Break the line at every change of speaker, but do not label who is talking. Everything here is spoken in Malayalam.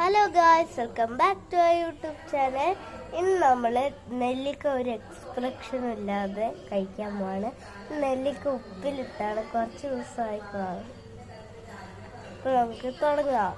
Hello guys, welcome back to our YouTube channel. ഇന്ന് നമ്മൾ നെല്ലിക്ക ഒരു എക്സ്പ്രഷനും ഇല്ലാതെ കഴിക്കാൻ പോവാണ്. നെല്ലിക്ക ഉപ്പിലിട്ടാണ്, കുറച്ച് ദിവസമായി കാണും. അപ്പോൾ നമുക്ക് തുടങ്ങാം.